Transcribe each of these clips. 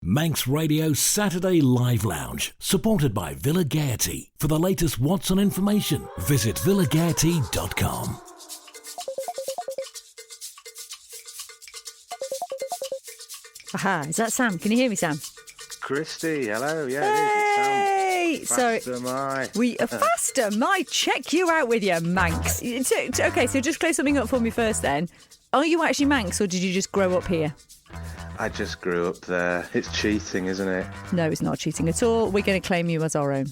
Manx Radio Saturday Live Lounge, supported by Villa Gaiety. For the latest What's On information, visit villagaiety.com. Aha, is that Sam? Can you hear me, Sam? Christy, hello. Yeah, Hey! it is. It's Sam. Faster, my. We are faster, my. Check you out with your Manx. Okay, so just clear something up for me first then. Are you actually Manx or did you just grow up here? I just grew up there. It's cheating, isn't it? No, it's not cheating at all. We're going to claim you as our own.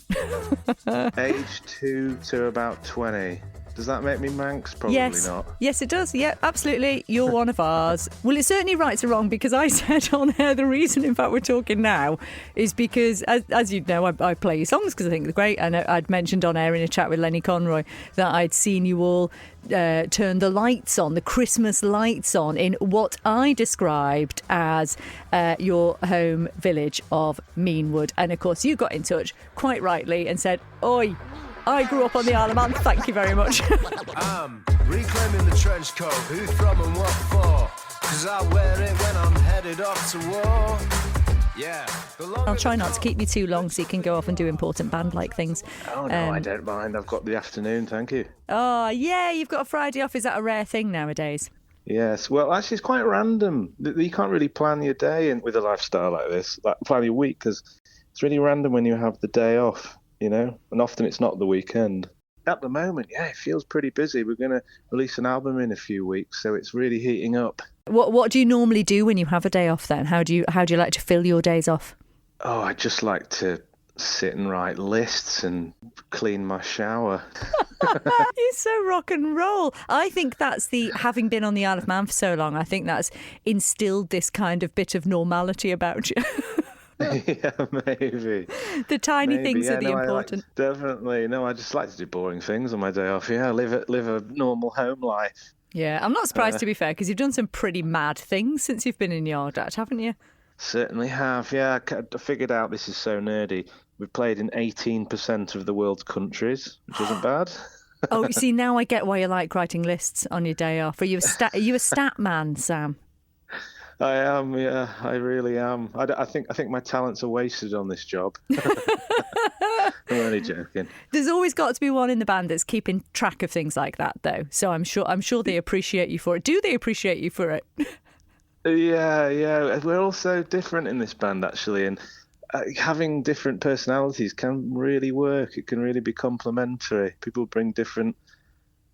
Age 2 to about 20. Does that make me Manx? Probably not. Yes, it does. Yeah, absolutely. You're one of ours. Well, it's certainly right or wrong because I said on air the reason, in fact, we're talking now is because, as you know, I play your songs because I think they're great. And I'd mentioned on air in a chat with Lenny Conroy that I'd seen you all turn the lights on, the Christmas lights on, in what I described as your home village of Meanwood. And, of course, you got in touch quite rightly and said, "Oi, I grew up on the Isle of Man, thank you very much." I'm reclaiming the trench coat, who from and what for? 'Cause I wear it when I'm headed off to war. Yeah. I'll try not to keep you too long so you can go off and do important band-like things. Oh, no, I don't mind. I've got the afternoon, thank you. Oh, yeah, you've got a Friday off. Is that a rare thing nowadays? Yes. Well, actually, it's quite random. You can't really plan your day with a lifestyle like this, like plan your week, because it's really random when you have the day off. You know, and often it's not the weekend. At the moment, yeah, it feels pretty busy. We're going to release an album in a few weeks, so it's really heating up. What do you normally do when you have a day off then? How do you like to fill your days off? Oh, I just like to sit and write lists and clean my shower. You're so rock and roll. I think that's having been on the Isle of Man for so long, I think that's instilled this kind of bit of normality about you. Yeah, maybe. The tiny things are the important. Definitely. No, I just like to do boring things on my day off. Yeah, live a normal home life. Yeah, I'm not surprised to be fair, because you've done some pretty mad things since you've been in Yard Act, haven't you? Certainly have. Yeah, I figured out this is so nerdy. We've played in 18% of the world's countries, which isn't bad. Oh, you see, now I get why you like writing lists on your day off. Are you a stat man, Sam? I am, yeah, I really am. I think my talents are wasted on this job. I'm only joking. There's always got to be one in the band that's keeping track of things like that, though. So I'm sure they appreciate you for it. Do they appreciate you for it? Yeah. We're all so different in this band, actually, and having different personalities can really work. It can really be complementary. People bring different,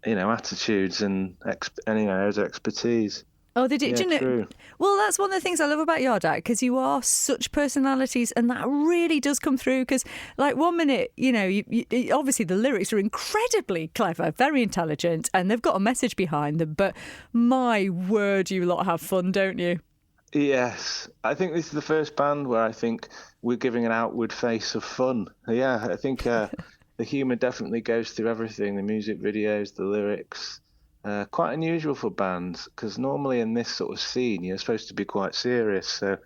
attitudes and expertise. Oh, they did. Yeah, do you know? True. Well, that's one of the things I love about your dad, because you are such personalities, and that really does come through. Because, like, 1 minute, you obviously the lyrics are incredibly clever, very intelligent, and they've got a message behind them. But my word, you lot have fun, don't you? Yes, I think this is the first band where I think we're giving an outward face of fun. Yeah, I think the humour definitely goes through everything: the music videos, the lyrics. Quite unusual for bands, because normally in this sort of scene you're supposed to be quite serious, so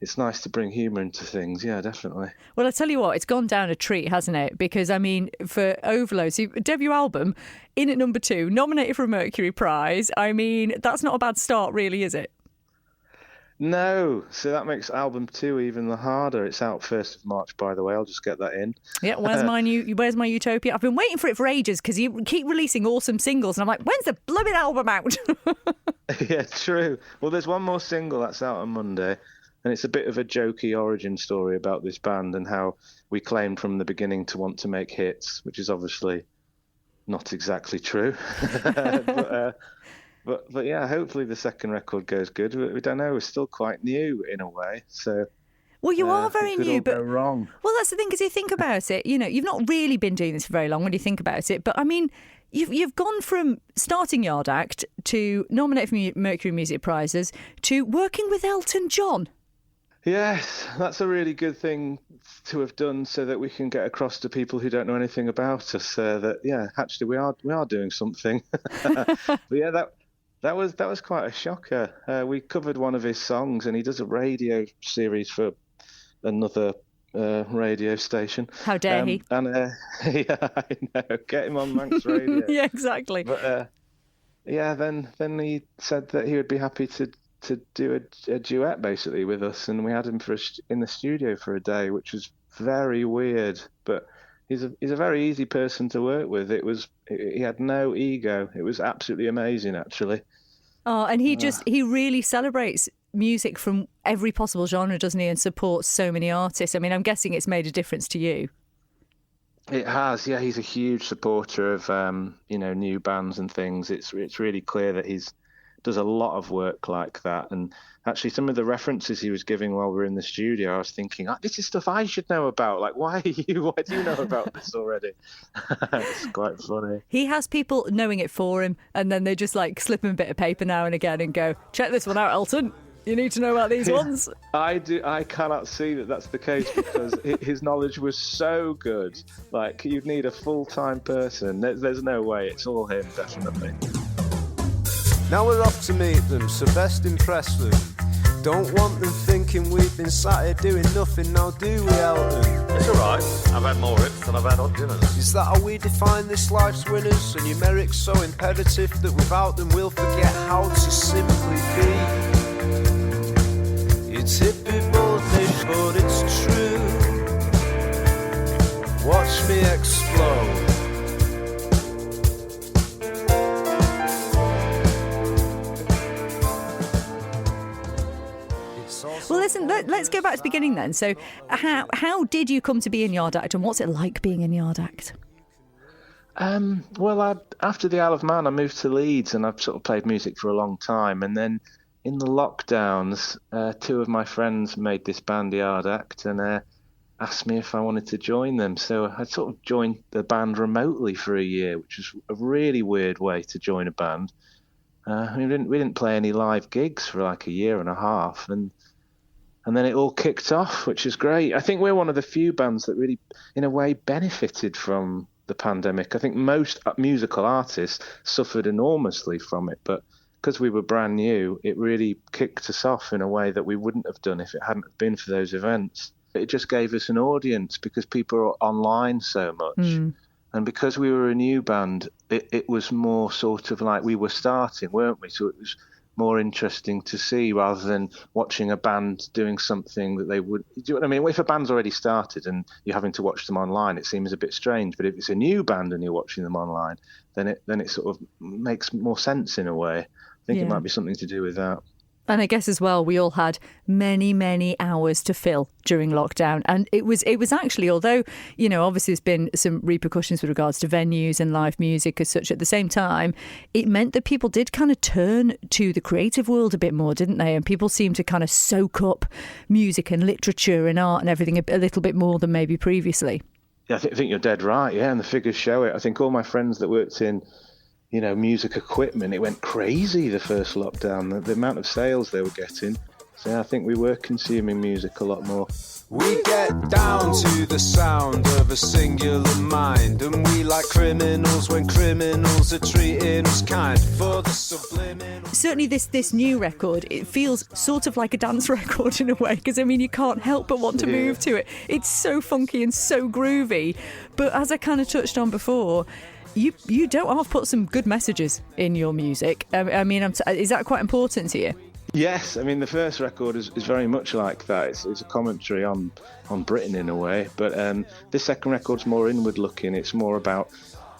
it's nice to bring humour into things. Yeah, definitely. Well, I tell you what, it's gone down a treat, hasn't it? Because, I mean, for Overload's debut album, in at number 2, nominated for a Mercury Prize, I mean, that's not a bad start really, is it? No, so that makes album 2 even harder. It's out 1st of March, by the way. I'll just get that in. Yeah, where's my Utopia? I've been waiting for it for ages because you keep releasing awesome singles, and I'm like, when's the blooming album out? Yeah, true. Well, there's one more single that's out on Monday, and it's a bit of a jokey origin story about this band and how we claimed from the beginning to want to make hits, which is obviously not exactly true. But yeah, hopefully the second record goes good. We don't know. We're still quite new in a way, so. Well, you are very new, but go wrong. Well, that's the thing, because you think about it. You've not really been doing this for very long when you think about it. But I mean, you've gone from starting Yard Act to nominated for Mercury Music Prizes to working with Elton John. Yes, that's a really good thing to have done, so that we can get across to people who don't know anything about us that actually we are doing something. But yeah, that was quite a shocker. We covered one of his songs, and he does a radio series for another radio station. How dare he? And yeah, I know. Get him on Manx Radio. Yeah, exactly. But then he said that he would be happy to to do a duet basically with us, and we had him in the studio for a day, which was very weird. But he's a very easy person to work with. He had no ego. It was absolutely amazing, actually. Oh, and he really celebrates music from every possible genre, doesn't he? And supports so many artists. I mean, I'm guessing it's made a difference to you. It has, yeah. He's a huge supporter of new bands and things. It's really clear that he's does a lot of work like that. And actually, some of the references he was giving while we were in the studio, I was thinking, this is stuff I should know about. Like, why do you know about this already? It's quite funny. He has people knowing it for him, and then they just like slip him a bit of paper now and again and go, check this one out, Elton. You need to know about these ones. I cannot see that that's the case, because his knowledge was so good. Like, you'd need a full-time person. There's no way. It's all him, definitely. Now we're off to meet them, so best impress them. Don't want them thinking we've been sat here doing nothing, now do we, Elton? It's alright, I've had more riffs than I've had hot dinners. Is that how we define this life's winners? Are numerics so imperative that without them we'll forget how to simply be? It's hippie voltage, but it's true. Watch me explode. Well, listen, let's go back to the beginning then. So how did you come to be in Yard Act, and what's it like being in Yard Act? Well, after the Isle of Man, I moved to Leeds, and I've sort of played music for a long time. And then in the lockdowns, two of my friends made this band, Yard Act, and asked me if I wanted to join them. So I sort of joined the band remotely for a year, which was a really weird way to join a band. We didn't play any live gigs for like a year and a half, and then it all kicked off, which is great. I think we're one of the few bands that really, in a way, benefited from the pandemic. I think most musical artists suffered enormously from it, but because we were brand new, it really kicked us off in a way that we wouldn't have done if it hadn't been for those events. It just gave us an audience because people are online so much. And because we were a new band, it was more sort of like we were starting, weren't we? So it was more interesting to see rather than watching a band doing something that they would. Do you know what I mean? If a band's already started and you're having to watch them online, it seems a bit strange. But if it's a new band and you're watching them online, then it sort of makes more sense in a way. I think it might be something to do with that. And I guess as well, we all had many, many hours to fill during lockdown. And it was actually, although, obviously there's been some repercussions with regards to venues and live music as such, at the same time, it meant that people did kind of turn to the creative world a bit more, didn't they? And people seemed to kind of soak up music and literature and art and everything a little bit more than maybe previously. Yeah, I think you're dead right. Yeah, and the figures show it. I think all my friends that worked in music equipment, it went crazy the first lockdown, the amount of sales they were getting. So yeah, I think we were consuming music a lot more. We get down to the sound of a singular mind, and we like criminals when criminals are treating us kind. For the subliminal. Certainly this new record, it feels sort of like a dance record in a way, because you can't help but want to move to it. It's so funky and so groovy. But as I kind of touched on before, you don't half put some good messages in your music. Is that quite important to you? Yes, the first record is very much like that. It's a commentary on Britain in a way, but this second record's more inward looking. It's more about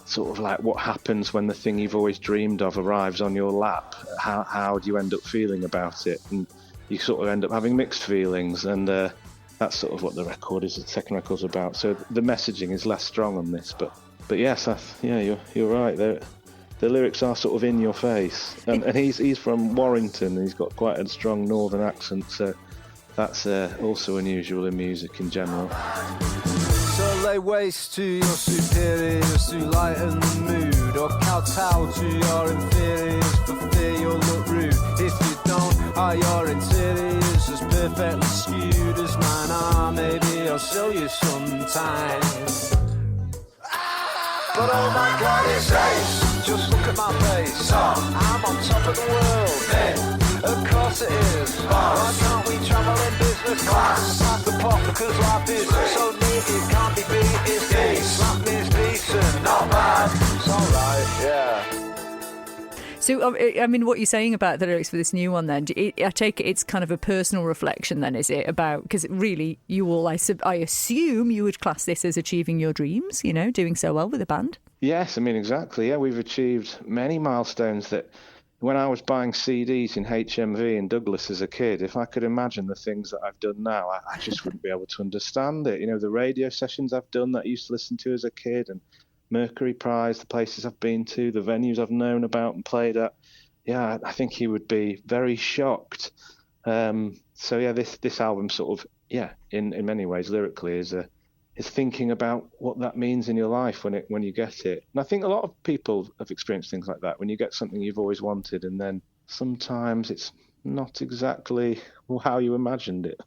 sort of like what happens when the thing you've always dreamed of arrives on your lap. How do you end up feeling about it? And you sort of end up having mixed feelings, and that's sort of what the second record's about. So the messaging is less strong on this, but yes, you're right. The lyrics are sort of in your face, and he's from Warrington. And he's got quite a strong northern accent, so that's also unusual in music in general. So lay waste to your superiors to lighten the mood, or kowtow to your inferiors for fear you'll look rude. If you don't, are your interiors as perfectly skewed as mine are? Maybe I'll show you sometime. But oh my God, it's ace. Just look at my face. I'm on top of the world. Of course it is. Why can't we travel in business class? Pass the pot because life is so neat. It can't be beat. It's decent. Slap me, it's decent. Not bad. It's alright, yeah. So, I mean, what you're saying about the lyrics for this new one, then, I take it it's kind of a personal reflection, then, is it? About, because really, you all, I assume you would class this as achieving your dreams, you know, doing so well with the band. Yes, I mean, exactly. Yeah, we've achieved many milestones that when I was buying CDs in HMV in Douglas as a kid, if I could imagine the things that I've done now, I just wouldn't be able to understand it. You know, the radio sessions I've done that I used to listen to as a kid, and Mercury Prize, the places I've been to, the venues I've known about and played at. Yeah, I think he would be very shocked. So yeah, this album sort of, yeah, in many ways lyrically is thinking about what that means in your life when you get it. And I think a lot of people have experienced things like that, when you get something you've always wanted and then sometimes it's not exactly how you imagined it.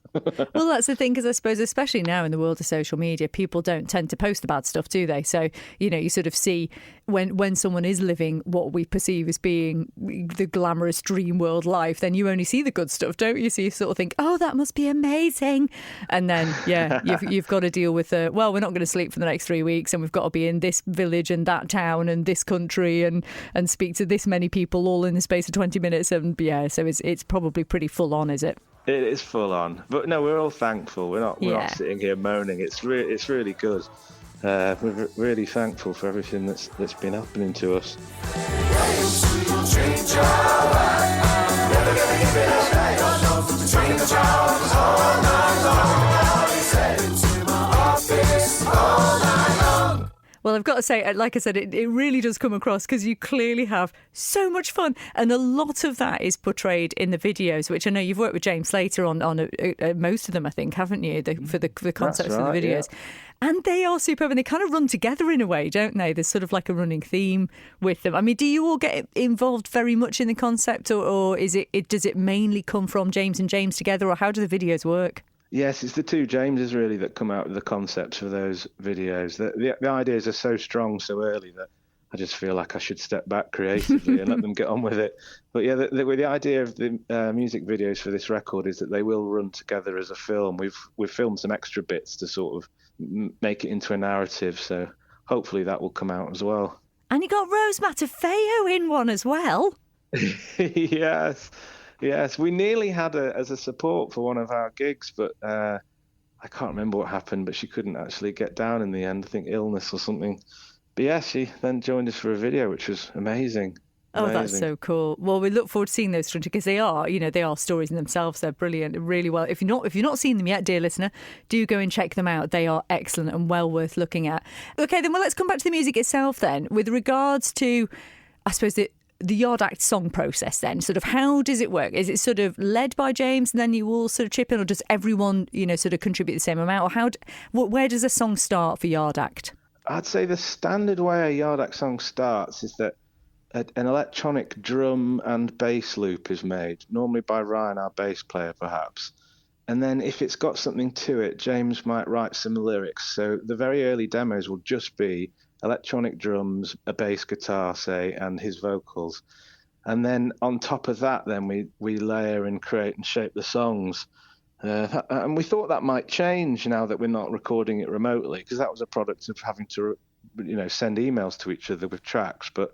Well, that's the thing, because I suppose especially now in the world of social media, people don't tend to post the bad stuff, do they? So, you know, you sort of see when someone is living what we perceive as being the glamorous dream world life, then you only see the good stuff, don't you? So you sort of think, oh, that must be amazing. And then, yeah, you've got to deal with, well, we're not going to sleep for the next 3 weeks and we've got to be in this village and that town and this country and speak to this many people all in the space of 20 minutes. And yeah, so it's probably pretty full on, is it? It is full on, but no, we're all thankful. We're not sitting here moaning. It's really good. We're really thankful for everything that's been happening to us. Well, I've got to say, like I said, it really does come across because you clearly have so much fun. And a lot of that is portrayed in the videos, which I know you've worked with James Slater on most of them, I think, haven't you, for the concepts of the videos. Yeah. And they are superb and they kind of run together in a way, don't they? There's sort of like a running theme with them. I mean, do you all get involved very much in the concept or does it mainly come from James and James together, or how do the videos work? Yes, it's the two Jameses really that come out with the concepts for those videos. The ideas are so strong so early that I just feel like I should step back creatively and let them get on with it. But yeah, the idea of the music videos for this record is that they will run together as a film. We've filmed some extra bits to sort of make it into a narrative, so hopefully that will come out as well. And you got Rose Matafeo in one as well. Yes, we nearly had her as a support for one of our gigs, but I can't remember what happened, but she couldn't actually get down in the end. I think illness or something. But yeah, she then joined us for a video, which was amazing. Oh, that's so cool. Well, we look forward to seeing those because they are stories in themselves. They're brilliant, really well. If you've not seen them yet, dear listener, do go and check them out. They are excellent and well worth looking at. Okay, then let's come back to the music itself then. With regards to, I suppose, the Yard Act song process then, sort of how does it work? Is it sort of led by James and then you all sort of chip in, or does everyone, sort of contribute the same amount? Or where does a song start for Yard Act? I'd say the standard way a Yard Act song starts is that an electronic drum and bass loop is made, normally by Ryan, our bass player, perhaps. And then if it's got something to it, James might write some lyrics. So the very early demos will just be electronic drums, a bass guitar, say, and his vocals. And then on top of that, then we layer and create and shape the songs. And we thought that might change now that we're not recording it remotely, because that was a product of having to, send emails to each other with tracks. But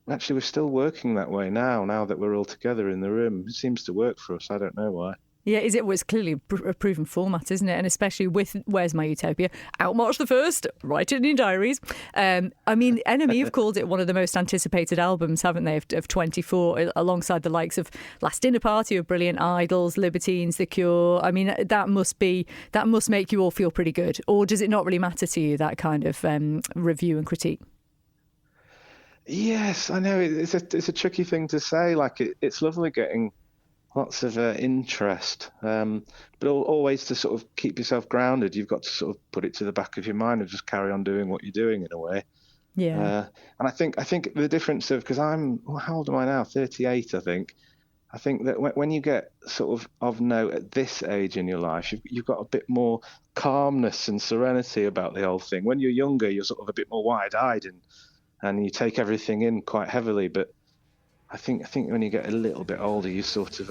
actually, we're still working that way now that we're all together in the room. It seems to work for us. I don't know why. Yeah, it's clearly a proven format, isn't it? And especially with Where's My Utopia, out March the 1st, write it in your diaries. I mean, NME have called it one of the most anticipated albums, haven't they, of 24, alongside the likes of Last Dinner Party, of Brilliant Idols, Libertines, The Cure. I mean, that must make you all feel pretty good. Or does it not really matter to you, that kind of review and critique? Yes, I know. It's a tricky thing to say. Like, it's lovely getting lots of interest, but always to sort of keep yourself grounded, you've got to sort of put it to the back of your mind and just carry on doing what you're doing in a way. Yeah. And I think the difference of, because how old am I now? 38, I think. I think that when you get sort of note at this age in your life, you've got a bit more calmness and serenity about the whole thing. When you're younger, you're sort of a bit more wide-eyed and you take everything in quite heavily, but I think when you get a little bit older, you sort of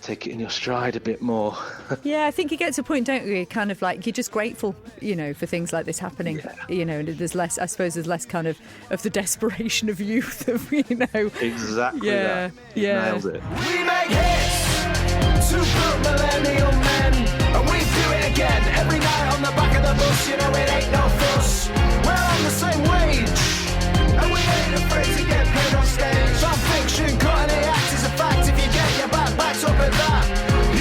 take it in your stride a bit more. Yeah, I think you get to a point, don't you? Kind of like you're just grateful, for things like this happening. Yeah. And there's less, I suppose, there's less kind of the desperation of youth, Exactly. Yeah, that. yeah. Nailed it. We make hits, 2 good millennial men, and we do it again every night on the back of the bus. It ain't no fuss. We're on the same wage, and we ain't afraid to get paid on stage. On fiction, cut any act is a fact. If you get your back backed up at that,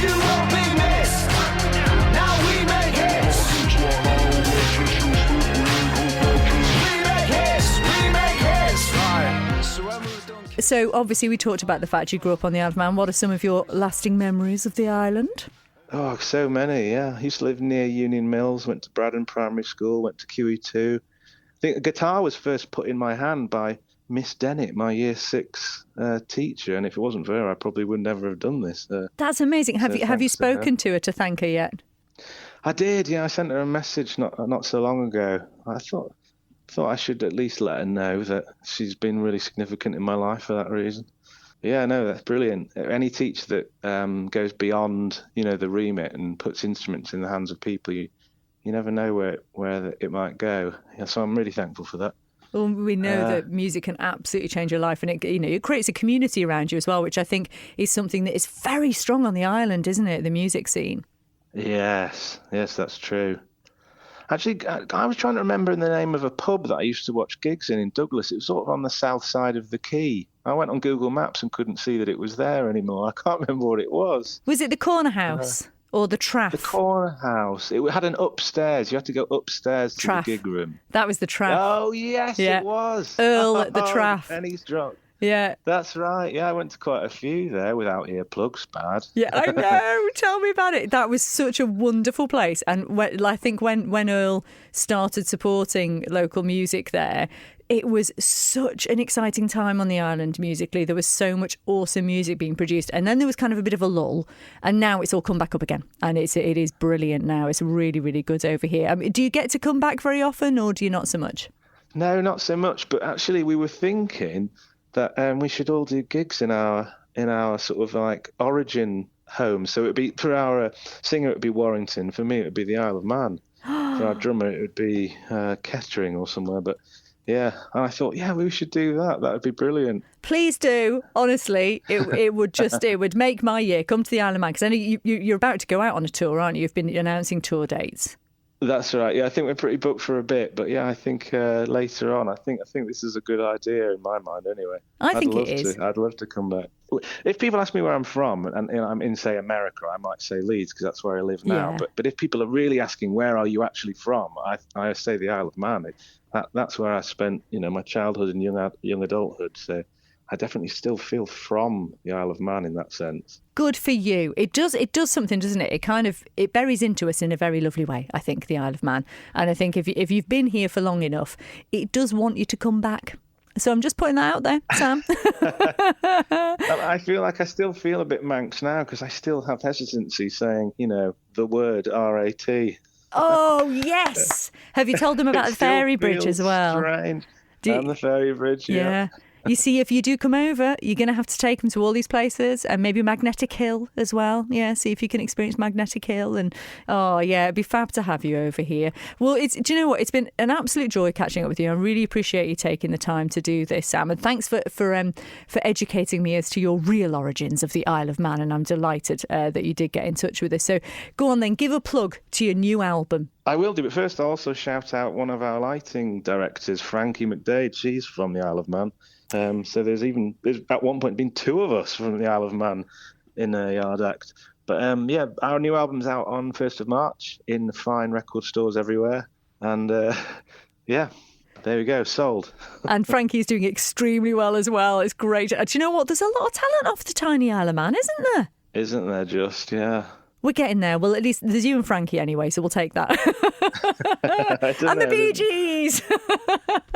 you won't be missed. Now we make hits. We make hits. Right. So when we were done. So obviously we talked about the fact you grew up on the Isle of Man. What are some of your lasting memories of the island? Oh, so many, yeah. I used to live near Union Mills, went to Braddon Primary School, went to QE2. I think the guitar was first put in my hand by Miss Dennett, my Year 6 teacher, and if it wasn't for her, I probably would never have done this. That's amazing. Have you spoken to her to thank her yet? I did, yeah. I sent her a message not so long ago. I thought I should at least let her know that she's been really significant in my life for that reason. Yeah, no, that's brilliant. Any teacher that goes beyond, the remit and puts instruments in the hands of people, you never know where it might go. Yeah, so I'm really thankful for that. Well, we know that music can absolutely change your life, and it creates a community around you as well, which I think is something that is very strong on the island, isn't it? The music scene. Yes, that's true. Actually, I was trying to remember the name of a pub that I used to watch gigs in Douglas. It was sort of on the south side of the quay. I went on Google Maps and couldn't see that it was there anymore. I can't remember what it was. Was it the Corner House or the Traff? The Corner House. It had an upstairs. You had to go upstairs to Traff. the gig room. That was the Traff. Oh, yes, Yeah. it was. Earl at the Traff. And he's drunk. Yeah. That's right. Yeah, I went to quite a few there without earplugs. Bad. Yeah, I know. Tell me about it. That was such a wonderful place. And I think when Earl started supporting local music there, it was such an exciting time on the island musically. There was so much awesome music being produced. And then there was kind of a bit of a lull. And now it's all come back up again. And it is brilliant now. It's really, really good over here. Do you get to come back very often, or do you not so much? No, not so much. But actually, we were thinking that we should all do gigs in our sort of like origin home. So it'd be, for our singer, it would be Warrington. For me, it would be the Isle of Man. For our drummer, it would be Kettering or somewhere. But yeah, and I thought, yeah, we should do that. That would be brilliant. Please do. Honestly, it would make my year. Come to the Isle of Man, because I know you're about to go out on a tour, aren't you? You've been announcing tour dates. That's right. Yeah, I think we're pretty booked for a bit, but yeah, I think later on, I think this is a good idea in my mind. Anyway, I think it is. I'd love to come back. If people ask me where I'm from, and I'm in, say, America, I might say Leeds because that's where I live now. Yeah. But if people are really asking where are you actually from, I say the Isle of Man. That's where I spent my childhood and young adulthood. So I definitely still feel from the Isle of Man in that sense. Good for you. It does something, doesn't it? It buries into us in a very lovely way, I think, the Isle of Man. And I think if you've been here for long enough, it does want you to come back. So I'm just putting that out there, Sam. I feel like I still feel a bit Manx now because I still have hesitancy saying, the word RAT. Oh, yes. Have you told them about the ferry bridge as well? Strange. And the ferry bridge, yeah. You see, if you do come over, you're going to have to take them to all these places, and maybe Magnetic Hill as well. Yeah, see if you can experience Magnetic Hill. And it'd be fab to have you over here. Well, do you know what? It's been an absolute joy catching up with you. I really appreciate you taking the time to do this, Sam. And thanks for educating me as to your real origins of the Isle of Man. And I'm delighted that you did get in touch with us. So go on then, give a plug to your new album. I will do, but first I'll also shout out one of our lighting directors, Frankie McDade. She's from the Isle of Man. So there's at one point been 2 of us from the Isle of Man in a yard act. But our new album's out on 1st of March in fine record stores everywhere. And there we go, sold. And Frankie's doing extremely well as well. It's great. Do you know what? There's a lot of talent off the tiny Isle of Man, isn't there? Isn't there just, yeah. We're getting there. Well, at least there's you and Frankie anyway, so we'll take that. And the Bee Gees.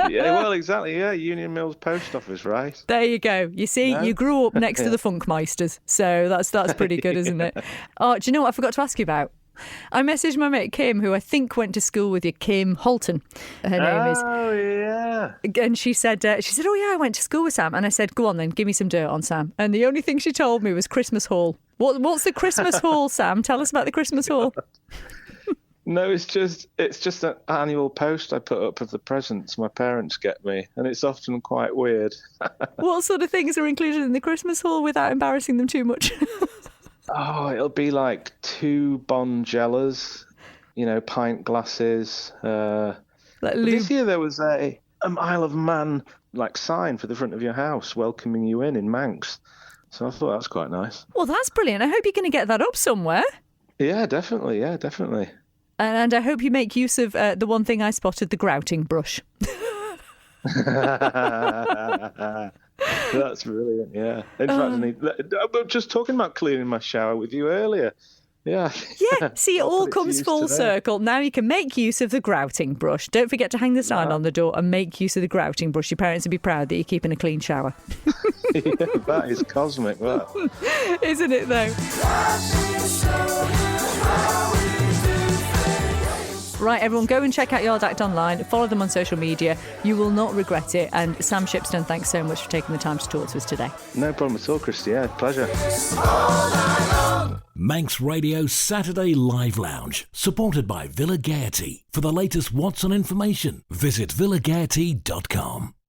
Yeah, well, exactly. Yeah, Union Mills Post Office, right? There you go. You see, you grew up next to the Funkmeisters, so that's pretty good, isn't it? Oh, do you know what I forgot to ask you about? I messaged my mate Kim, who I think went to school with you, Kim Holton. Her name is. Oh, yeah. And she said, oh yeah, I went to school with Sam. And I said, go on then, give me some dirt on Sam. And the only thing she told me was Christmas haul. What's the Christmas haul, Sam? Tell us about the Christmas haul. No, it's just an annual post I put up of the presents my parents get me, and it's often quite weird. What sort of things are included in the Christmas haul without embarrassing them too much? Oh, it'll be like 2 Bongellas, pint glasses. This year there was a Isle of Man sign for the front of your house welcoming you in Manx. So I thought that was quite nice. Well, that's brilliant. I hope you're going to get that up somewhere. Yeah, definitely. And I hope you make use of the one thing I spotted, the grouting brush. That's brilliant, yeah. In fact, I was just talking about cleaning my shower with you earlier. Yeah. Yeah, see, it all comes full circle. Now you can make use of the grouting brush. Don't forget to hang the sign on the door and make use of the grouting brush. Your parents would be proud that you're keeping a clean shower. Yeah, that is cosmic, that. Isn't it, though? Right, everyone, go and check out Yard Act online. Follow them on social media. You will not regret it. And Sam Shipstone, thanks so much for taking the time to talk to us today. No problem at all, Christy. Yeah, pleasure. Manx Radio Saturday Live Lounge, supported by Villa Gaiety. For the latest What's On information, visit villagaiety.com.